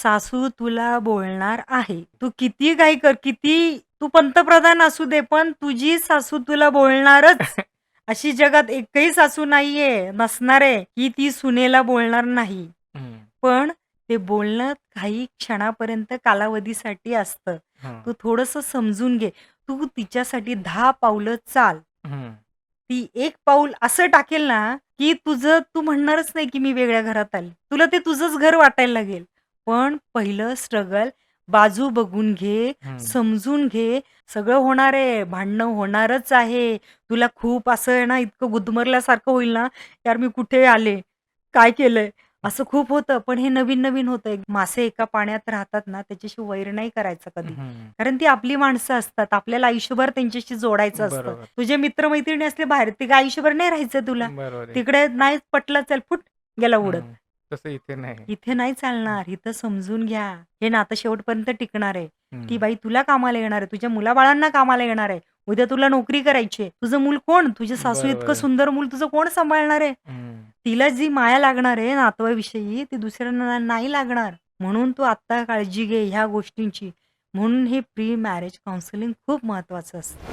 सासू तुला बोलणार आहे. तू किती काही कर, किती तू पंतप्रधान असू दे, पण तुझी सासू तुला बोलणारच. अशी जगात एकही सासू नाहीये, नसणार आहे, की ती सुनेला बोलणार नाही. हं, पण ते बोलणं काही क्षणापर्यंत कालावधीसाठी असतं. हं, तू थोडंसं समजून घे. तू तिच्यासाठी 10 पावलं चाल. हं. ती एक पाऊल असं टाकेल ना, की तू म्हणणारच नाही, की मी वेगळ्या घरात आली. तुला ते तुझंच घर वाटायला लागेल. पण पहिलं स्ट्रगल बाजू बघून घे, हं. समजून घे. सगळं होणार आहे. भांडणं होणारच आहे. तुला खूप असं आहे ना, इतकं गुदमरल्यासारखं होईल ना, "यार मी कुठे आले? काय केलंय?" असं खूप होतं. पण हे नवीन-नवीन होतंय. मासे एका पाण्यात राहतात ना, त्याच्याशी वैर नाही करायचा कधी. हं. कारण ती आपली माणसं असतात. आपल्याला आयुष्यभर त्यांच्याशी जोडायचं असतं. बरोबर. तुझे मित्र-मैत्रिणी असले बाहेर, ते काय आयुष्यभर नाही राहायचं तुला. बरोबर आहे. तिकडे नाहीच पटलं, चल फुट, गेला उडत. हं. तसं इथे नाही. इथे नाही चालणार. इथं समजून घ्या. हे नातं शेवटपर्यंत टिकणार आहे. ती हं. बाई तुला कामाला येणार आहे. तुझ्या मुलाबाळांना कामाला येणार आहे. उद्या तुला नोकरी करायची आहे. तुझं मूल कोण? तुझी सासू बरोबर इतकं आहे. सुंदर मूल तुझं कोण सांभाळणार आहे? हं. तिला जी माया लागणार आहे नातवाविषयी, ती दुसऱ्यांना नाही लागणार. म्हणून तू आत्ता काळजी घे ह्या गोष्टींची. म्हणून हे प्री मॅरेज काउन्सिलिंग खूप महत्वाचं असतं.